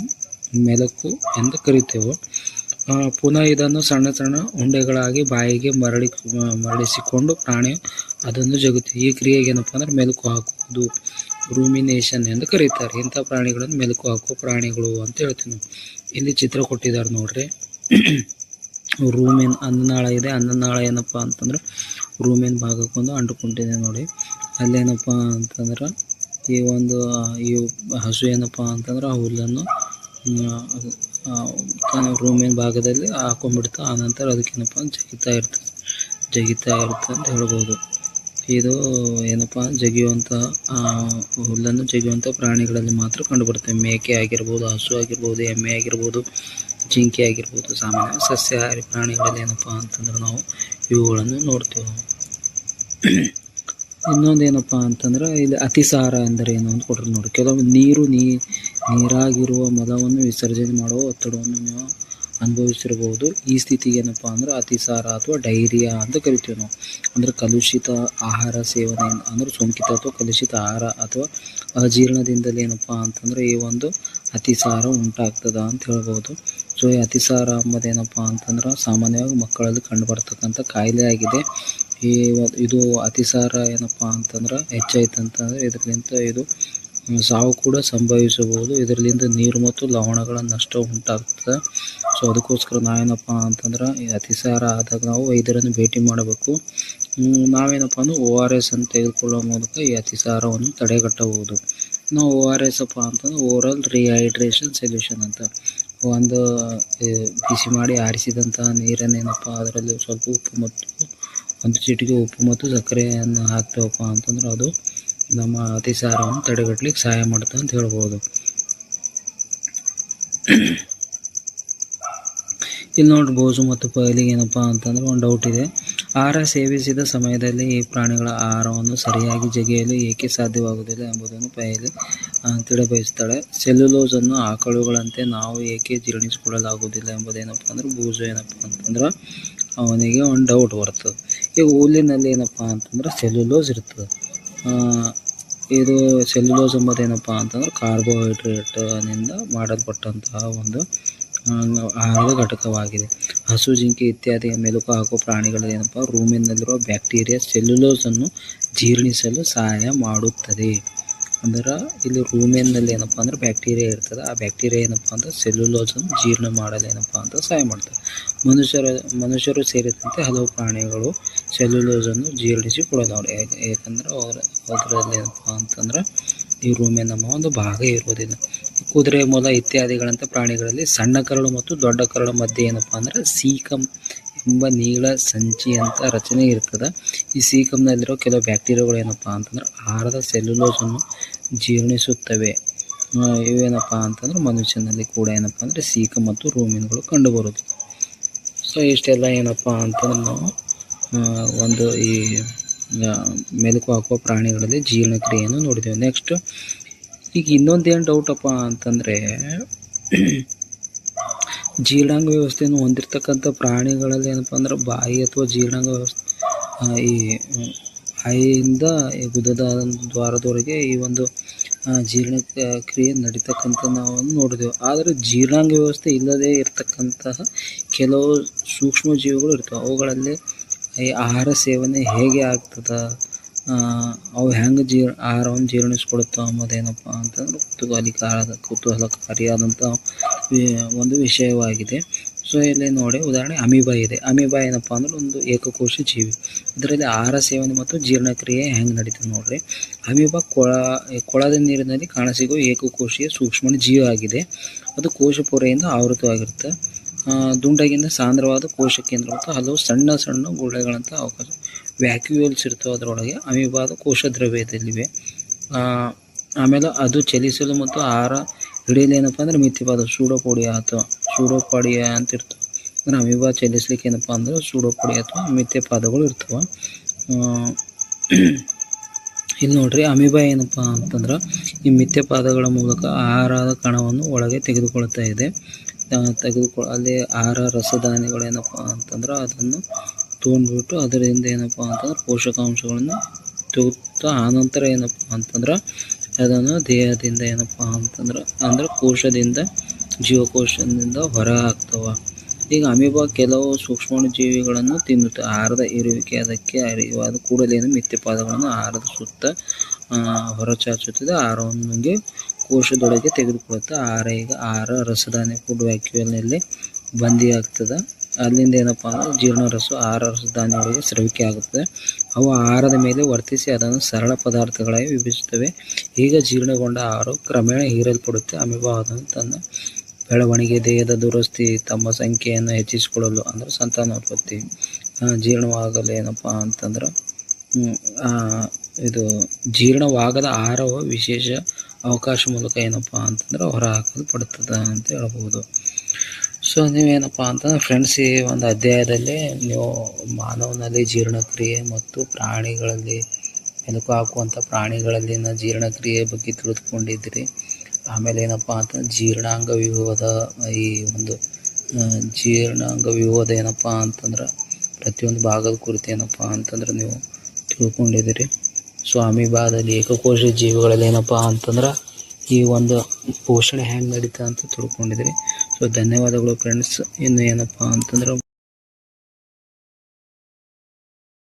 ಮೆಲುಕು ಎಂದು ಕರಿತೇವೆ. ಪುನಃ ಇದನ್ನು ಸಣ್ಣ ಸಣ್ಣ ಉಂಡೆಗಳಾಗಿ ಬಾಯಿಗೆ ಮರಳಿಸಿಕೊಂಡು ಪ್ರಾಣಿಯು ಅದನ್ನು ಜಗುತ್ತದೆ. ಈ ಕ್ರಿಯೆಗೆ ಏನಪ್ಪ ಅಂದ್ರೆ ಮೆಲುಕು ಹಾಕುವುದು, ರೂಮಿನೇಷನ್ ಎಂದು ಕರೀತಾರೆ. ಇಂಥ ಪ್ರಾಣಿಗಳನ್ನು ಮೆಲುಕು ಹಾಕುವ ಪ್ರಾಣಿಗಳು ಅಂತ ಹೇಳ್ತೀವಿ ನಾವು. ಇಲ್ಲಿ ಚಿತ್ರ ಕೊಟ್ಟಿದ್ದಾರೆ ನೋಡ್ರಿ. ರೂಮೆನ್ ಅನ್ನನಾಳ ಇದೆ. ಅನ್ನನಾಳ ಏನಪ್ಪ ಅಂತಂದ್ರೆ ರೂಮೆನ್ ಭಾಗಕ್ಕೊಂದು ಅಂಟುಕೊಂಡಿದೆ ನೋಡಿ. ಅಲ್ಲೇನಪ್ಪ ಅಂತಂದ್ರೆ ಈ ಹಸು ಏನಪ್ಪ ಅಂತಂದ್ರೆ ಆ ಹುಲ್ಲನ್ನು ರೂಮಿನ ಭಾಗದಲ್ಲಿ ಹಾಕೊಂಡ್ಬಿಡ್ತಾ. ಆನಂತರ ಅದಕ್ಕೇನಪ್ಪ ಜಗಿತಾ ಇರುತ್ತೆ ಅಂತ ಹೇಳ್ಬೋದು. ಇದು ಏನಪ್ಪ ಹುಲ್ಲನ್ನು ಜಗಿಯುವಂಥ ಪ್ರಾಣಿಗಳಲ್ಲಿ ಮಾತ್ರ ಕಂಡುಬರುತ್ತೆ. ಮೇಕೆ ಆಗಿರ್ಬೋದು, ಹಸು ಆಗಿರ್ಬೋದು, ಎಮ್ಮೆ ಆಗಿರ್ಬೋದು, ಜಿಂಕೆ ಆಗಿರ್ಬೋದು. ಸಾಮಾನ್ಯ ಸಸ್ಯಾಹಾರಿ ಪ್ರಾಣಿಗಳಲ್ಲಿ ಏನಪ್ಪ ಅಂತಂದ್ರೆ ನಾವು ಇವುಗಳನ್ನು ನೋಡ್ತೇವೆ. ಇನ್ನೊಂದೇನಪ್ಪ ಅಂತಂದ್ರೆ ಇಲ್ಲಿ ಅತಿಸಾರ ಎಂದರೆ ಏನು ಅಂತ ಕೊಟ್ಟರು ನೋಡಿ. ಕೆಲವೊಮ್ಮೆ ನೀರಾಗಿರುವ ಮಲವನ್ನು ವಿಸರ್ಜನೆ ಮಾಡುವ ಒತ್ತಡವನ್ನು ನೀವು ಅನುಭವಿಸಿರಬಹುದು. ಈ ಸ್ಥಿತಿಗೆ ಏನಪ್ಪ ಅಂದ್ರೆ ಅತಿಸಾರ ಅಥವಾ ಡೈರಿಯಾ ಅಂತ ಕರಿತೀವಿ ನಾವು. ಅಂದರೆ ಕಲುಷಿತ ಆಹಾರ ಸೇವನೆ ಅಂದರೆ ಸೋಂಕಿತ ಅಥವಾ ಕಲುಷಿತ ಆಹಾರ ಅಥವಾ ಅಜೀರ್ಣದಿಂದಲೇ ಏನಪ್ಪ ಅಂತಂದ್ರೆ ಈ ಒಂದು ಅತಿಸಾರ ಉಂಟಾಗ್ತದ ಅಂತ ಹೇಳ್ಬೋದು. ಸೊ ಈ ಅತಿಸಾರ ಎಂಬುದೇನಪ್ಪ ಅಂತಂದ್ರೆ ಸಾಮಾನ್ಯವಾಗಿ ಮಕ್ಕಳಲ್ಲಿ ಕಂಡುಬರ್ತಕ್ಕಂಥ ಕಾಯಿಲೆ ಆಗಿದೆ. ಇದು ಅತಿಸಾರ ಏನಪ್ಪ ಅಂತಂದ್ರೆ ಹೆಚ್ಚಾಯ್ತಂತಂದ್ರೆ ಇದರಿಂದ ಇದು ಸಾವು ಕೂಡ ಸಂಭವಿಸಬಹುದು. ಇದರಿಂದ ನೀರು ಮತ್ತು ಲವಣಗಳ ನಷ್ಟ ಉಂಟಾಗ್ತದೆ. ಸೊ ಅದಕ್ಕೋಸ್ಕರ ನಾವೇನಪ್ಪ ಅಂತಂದ್ರೆ ಈ ಅತಿಸಾರ ಆದಾಗ ನಾವು ವೈದ್ಯರನ್ನು ಭೇಟಿ ಮಾಡಬೇಕು. ನಾವೇನಪ್ಪ ಅಂದ್ರೆ ORS ಅನ್ನು ತೆಗೆದುಕೊಳ್ಳುವ ಮೂಲಕ ಈ ಅತಿಸಾರವನ್ನು ತಡೆಗಟ್ಟಬಹುದು. ನಾವು ORS ಅಪ್ಪ ಅಂತಂದ್ರೆ ಓರಲ್ ರಿಹೈಡ್ರೇಷನ್ ಸೊಲ್ಯೂಷನ್ ಅಂತ ಒಂದು ಬಿಸಿ ಮಾಡಿ ಆರಿಸಿದಂತಹ ನೀರನ್ನೇನಪ್ಪ ಅದರಲ್ಲಿ ಸ್ವಲ್ಪ ಉಪ್ಪು ಮತ್ತು ಒಂದು ಚಿಟಿಕೆ ಉಪ್ಪು ಮತ್ತು ಸಕ್ಕರೆಯನ್ನು ಹಾಕ್ತೇವಪ್ಪ ಅಂತಂದ್ರೆ ಅದು ನಮ್ಮ ಅತಿಸಾರವನ್ನು ತಡೆಗಟ್ಟಲಿಕ್ಕೆ ಸಹಾಯ ಮಾಡುತ್ತೆ ಅಂತ ಹೇಳ್ಬೋದು. ಇಲ್ಲಿ ನೋಡಿ, ಬೋಜು ಮತ್ತು ಪೈಲಿಗೆ ಏನಪ್ಪ ಅಂತಂದ್ರೆ ಒಂದು ಡೌಟ್ ಇದೆ. ಆಹಾರ ಸೇವಿಸಿದ ಸಮಯದಲ್ಲಿ ಈ ಪ್ರಾಣಿಗಳ ಆಹಾರವನ್ನು ಸರಿಯಾಗಿ ಜಗಿಯಲು ಏಕೆ ಸಾಧ್ಯವಾಗುವುದಿಲ್ಲ ಎಂಬುದನ್ನು ಪೈಲಿ ತಿಳಿಬಯಸ್ತಾಳೆ. ಸೆಲ್ಯುಲೋಸನ್ನು ಆಕಳುಗಳಂತೆ ನಾವು ಏಕೆ ಜೀರ್ಣಿಸಿಕೊಳ್ಳಲಾಗುವುದಿಲ್ಲ ಎಂಬುದೇನಪ್ಪ ಅಂದ್ರೆ ಬೋಜು ಏನಪ್ಪ ಅಂತಂದ್ರೆ ಅವನಿಗೆ ಒಂದು ಡೌಟ್ ಬರ್ತದೆ. ಈ ಹುಲ್ಲಿನಲ್ಲಿ ಏನಪ್ಪ ಅಂತಂದ್ರೆ ಸೆಲ್ಯುಲೋಸ್ ಇರ್ತದೆ. ಇದು ಸೆಲ್ಯುಲೋಸ್ ಎಂಬುದೇನಪ್ಪ ಅಂತಂದ್ರೆ ಕಾರ್ಬೋಹೈಡ್ರೇಟ್ನಿಂದ ಮಾಡಲ್ಪಟ್ಟಂತಹ ಒಂದು ಆಹಾರದ ಘಟಕವಾಗಿದೆ. ಹಸು, ಜಿಂಕೆ ಇತ್ಯಾದಿ ಮೆಲುಕು ಹಾಕುವ ಪ್ರಾಣಿಗಳಲ್ಲಿ ಏನಪ್ಪ ರೂಮಿನಲ್ಲಿರುವ ಬ್ಯಾಕ್ಟೀರಿಯಾ ಸೆಲ್ಯುಲೋಸನ್ನು ಜೀರ್ಣಿಸಲು ಸಹಾಯ ಮಾಡುತ್ತದೆ. ಅಂದ್ರೆ ಇಲ್ಲಿ ರೂಮಿನಲ್ಲಿ ಏನಪ್ಪ ಅಂದ್ರೆ ಬ್ಯಾಕ್ಟೀರಿಯಾ ಇರ್ತದೆ. ಆ ಬ್ಯಾಕ್ಟೀರಿಯಾ ಏನಪ್ಪ ಅಂದ್ರೆ ಸೆಲ್ಯುಲೋಸನ್ನು ಜೀರ್ಣ ಮಾಡಲು ಏನಪ್ಪ ಅಂತ ಸಹಾಯ ಮಾಡ್ತದೆ. ಮನುಷ್ಯರು ಸೇರಿದಂತೆ ಹಲವು ಪ್ರಾಣಿಗಳು ಸೆಲ್ಯುಲೋಸನ್ನು ಜೀರ್ಣಿಸಿ ಕೊಡೋದವ್ರು. ಯಾಕಂದ್ರೆ ಅದರಲ್ಲಿ ಏನಪ್ಪ ಅಂತಂದ್ರೆ ಈ ರೂಮಿನ ನಮ್ಮ ಒಂದು ಭಾಗ ಇರುವುದಿಲ್ಲ. ಕುದುರೆ, ಮೊಲ ಇತ್ಯಾದಿಗಳಂಥ ಪ್ರಾಣಿಗಳಲ್ಲಿ ಸಣ್ಣ ಕರಳು ಮತ್ತು ದೊಡ್ಡ ಕರಳು ಮಧ್ಯೆ ಏನಪ್ಪ ಅಂದ್ರೆ ಸೀಕಮ್ ಎಂಬ ನೀಳ ಸಂಚಿ ಅಂತ ರಚನೆ ಇರ್ತದೆ. ಈ ಸೀಕಮ್ನಲ್ಲಿರೋ ಕೆಲವು ಬ್ಯಾಕ್ಟೀರಿಯಾಗಳು ಏನಪ್ಪ ಅಂತಂದ್ರೆ ಆಹಾರದ ಸೆಲ್ಯುಲೋಸನ್ನು ಜೀರ್ಣಿಸುತ್ತವೆ. ಇವೇನಪ್ಪ ಅಂತಂದ್ರೆ ಮನುಷ್ಯನಲ್ಲಿ ಕೂಡ ಏನಪ್ಪ ಅಂದರೆ ಸೀಕಮ್ ಮತ್ತು ರೂಮಿನ್ಗಳು ಕಂಡುಬರುವುದು. ಸೊ ಇಷ್ಟೆಲ್ಲ ಏನಪ್ಪ ಅಂತಂದ್ರೆ ನಾವು ಒಂದು ಈ ಮೆಲುಕು ಹಾಕುವ ಪ್ರಾಣಿಗಳಲ್ಲಿ ಜೀರ್ಣಕ್ರಿಯೆಯನ್ನು ನೋಡಿದ್ದೇವೆ. ನೆಕ್ಸ್ಟ್ ಈಗ ಇನ್ನೊಂದೇನು ಡೌಟಪ್ಪ ಅಂತಂದರೆ ಜೀರ್ಣಾಂಗ ವ್ಯವಸ್ಥೆಯನ್ನು ಹೊಂದಿರತಕ್ಕಂಥ ಪ್ರಾಣಿಗಳಲ್ಲಿ ಏನಪ್ಪ ಅಂದ್ರೆ ಬಾಯಿ ಅಥವಾ ಜೀರ್ಣಾಂಗ ವ್ಯವಸ್ಥೆ ಈ ಬಾಯಿಯಿಂದ ಈ ಗುದದ ದ್ವಾರದವರೆಗೆ ಈ ಒಂದು ಜೀರ್ಣ ಕ್ರಿಯೆ ನಡೀತಕ್ಕಂಥ ನಾವು ನೋಡಿದೆವು. ಆದರೆ ಜೀರ್ಣಾಂಗ ವ್ಯವಸ್ಥೆ ಇಲ್ಲದೇ ಇರತಕ್ಕಂತಹ ಕೆಲವು ಸೂಕ್ಷ್ಮ ಜೀವಿಗಳು ಇರ್ತವೆ. ಅವುಗಳಲ್ಲಿ ಈ ಆಹಾರ ಸೇವನೆ ಹೇಗೆ ಆಗ್ತದೆ, ಅವು ಹೆಂಗೆ ಆಹಾರವನ್ನು ಜೀರ್ಣಿಸ್ಕೊಡುತ್ತವೆ ಅನ್ನೋದೇನಪ್ಪ ಅಂತಂದ್ರೆ ಕುತೂಹಲಕಾರಿಯಾದಂಥ ಒಂದು ವಿಷಯವಾಗಿದೆ. ಸೊ ಇಲ್ಲಿ ನೋಡಿ, ಉದಾಹರಣೆ ಅಮೀಬಾ ಇದೆ. ಅಮೀಬಾ ಏನಪ್ಪ ಅಂದ್ರೆ ಒಂದು ಏಕಕೋಶ ಜೀವಿ. ಇದರಲ್ಲಿ ಆಹಾರ ಸೇವನೆ ಮತ್ತು ಜೀರ್ಣಕ್ರಿಯೆ ಹೆಂಗೆ ನಡೀತದೆ ನೋಡ್ರಿ. ಅಮೀಬಾ ಕೊಳದ ನೀರಿನಲ್ಲಿ ಕಾಣಸಿಗುವ ಏಕಕೋಶೀಯ ಸೂಕ್ಷ್ಮ ಜೀವಿ ಆಗಿದೆ. ಅದು ಕೋಶ ಪೊರೆಯಿಂದ ಆವೃತವಾಗಿರುತ್ತೆ. ದುಂಡಗಿಂತ ಸಾಂದ್ರವಾದ ಕೋಶ ಕೇಂದ್ರ ಮತ್ತು ಹಲವು ಸಣ್ಣ ಸಣ್ಣ ಗುಳ್ಳೆಗಳಂಥ ಅವಕಾಶ ವ್ಯಾಕ್ಯೂಲ್ಸ್ ಇರ್ತವೆ ಅದರೊಳಗೆ. ಅಮೀಬಾದ ಕೋಶ ದ್ರವ್ಯದಲ್ಲಿವೆ. ಆಮೇಲೆ ಅದು ಚಲಿಸಲು ಮತ್ತು ಆಹಾರ ಹಿಡಿಯಲು ಏನಪ್ಪ ಅಂದ್ರೆ ಮಿಥ್ಯಪಾದ ಸೂಡೋಪೋಡಿಯಾ ಅಂತ ಇರ್ತವೆ. ಅಂದ್ರೆ ಅಮೀಬಾ ಚಲಿಸ್ಲಿಕ್ಕೆ ಏನಪ್ಪ ಅಂದ್ರೆ ಸೂಡೋಪೋಡಿಯಾ ಅಥವಾ ಮಿಥ್ಯಪಾದಗಳು ಇರ್ತವೆ. ಇಲ್ಲಿ ನೋಡ್ರಿ, ಅಮೀಬಾ ಏನಪ್ಪ ಅಂತಂದ್ರೆ ಈ ಮಿಥ್ಯಪಾದಗಳ ಮೂಲಕ ಆಹಾರದ ಕಣವನ್ನು ಒಳಗೆ ತೆಗೆದುಕೊಳ್ತಾ ಇದೆ. ಅಲ್ಲಿ ಆಹಾರ ರಸಧಾನ್ಯಗಳೇನಪ್ಪ ಅಂತಂದ್ರೆ ಅದನ್ನು ತೊಗೊಂಡ್ಬಿಟ್ಟು ಅದರಿಂದ ಏನಪ್ಪ ಅಂತಂದ್ರೆ ಪೋಷಕಾಂಶಗಳನ್ನು ತೆಗೆದುತ್ತಾ ಆನಂತರ ಏನಪ್ಪ ಅಂತಂದ್ರೆ ಅದನ್ನು ದೇಹದಿಂದ ಏನಪ್ಪ ಅಂದ್ರೆ ಕೋಶದಿಂದ, ಜೀವಕೋಶದಿಂದ ಹೊರ ಹಾಕ್ತವೆ. ಈಗ ಅಮೀಬಾ ಕೆಲವು ಸೂಕ್ಷ್ಮ ಜೀವಿಗಳನ್ನು ತಿನ್ನುತ್ತೆ. ಆಹಾರದ ಇರುವಿಕೆ ಅದಕ್ಕೆ ಅರಿವಾದ ಕೂಡಲೇ ಮಿಥ್ಯಪಾದಗಳನ್ನು ಆಹಾರದ ಸುತ್ತ ಹೊರಚಾಚುತ್ತದೆ. ಆಹಾರವನ್ನು ಕೋಶದೊಳಗೆ ತೆಗೆದುಕೊಳ್ಳುತ್ತೆ. ಆಹಾರ ರಸಧಾನ್ಯ ಫುಡ್ ವ್ಯಾಕ್ಯೂಲ್ನಲ್ಲಿ ಬಂದಿಯಾಗ್ತದೆ. ಅಲ್ಲಿಂದ ಏನಪ್ಪ ಅಂದರೆ ಜೀರ್ಣರಸ ಆಹಾರ ರಸಧಾನ್ಯಗಳಿಗೆ ಸ್ರವಿಕೆ ಆಗುತ್ತದೆ. ಅವು ಆಹಾರದ ಮೇಲೆ ವರ್ತಿಸಿ ಅದನ್ನು ಸರಳ ಪದಾರ್ಥಗಳಾಗಿ ವಿಭಜಿಸುತ್ತವೆ. ಈಗ ಜೀರ್ಣಗೊಂಡ ಆಹಾರವು ಕ್ರಮೇಣ ಹೀರಲ್ಪಡುತ್ತೆ. ಅಮೀಬಾ ಅದನ್ನು ತನ್ನ ಬೆಳವಣಿಗೆ, ದೇಹದ ದುರಸ್ತಿ, ತಮ್ಮ ಸಂಖ್ಯೆಯನ್ನು ಹೆಚ್ಚಿಸಿಕೊಳ್ಳಲು ಅಂದರೆ ಸಂತಾನೋತ್ಪತ್ತಿ, ಜೀರ್ಣವಾಗಲು ಏನಪ್ಪ ಅಂತಂದ್ರೆ ಇದು ಜೀರ್ಣವಾಗದ ಆಹಾರವು ವಿಶೇಷ ಅವಕಾಶ ಮೂಲಕ ಏನಪ್ಪ ಅಂತಂದ್ರೆ ಹೊರ ಹಾಕಲ್ಪಡುತ್ತದೆ ಅಂತ ಹೇಳ್ಬೋದು. ಸೊ ನೀವೇನಪ್ಪ ಅಂತಂದ್ರೆ ಫ್ರೆಂಡ್ಸ್, ಈ ಒಂದು ಅಧ್ಯಾಯದಲ್ಲಿ ನೀವು ಮಾನವನಲ್ಲಿ ಜೀರ್ಣಕ್ರಿಯೆ ಮತ್ತು ಪ್ರಾಣಿಗಳಲ್ಲಿ ಮೆಲುಕು ಹಾಕುವಂಥ ಪ್ರಾಣಿಗಳಲ್ಲಿನ ಜೀರ್ಣಕ್ರಿಯೆ ಬಗ್ಗೆ ತಿಳಿದುಕೊಂಡಿದ್ದೀರಿ. ಆಮೇಲೆ ಏನಪ್ಪ ಅಂತಂದ್ರೆ ಜೀರ್ಣಾಂಗ ವ್ಯೂಹದ ಈ ಒಂದು ಜೀರ್ಣಾಂಗ ವ್ಯೂಹದ ಏನಪ್ಪ ಅಂತಂದ್ರೆ ಪ್ರತಿಯೊಂದು ಭಾಗದ ಕುರಿತು ಏನಪ್ಪ ಅಂತಂದ್ರೆ ನೀವು ತಿಳ್ಕೊಂಡಿದ್ದೀರಿ. ಸೊ ಅಮೀಬಾದಲ್ಲಿ ಏಕಕೋಶ ಜೀವಿಗಳಲ್ಲಿ ಏನಪ್ಪ ಅಂತಂದ್ರೆ ಈ ಒಂದು ಪೋಷಣೆ ಹೆಂಗೆ ನಡೀತಾ ಅಂತ ತಿಳ್ಕೊಂಡಿದ್ದೀರಿ. ಸೊ ಧನ್ಯವಾದಗಳು ಫ್ರೆಂಡ್ಸ್. ಇನ್ನು ಏನಪ್ಪ ಅಂತಂದ್ರೆ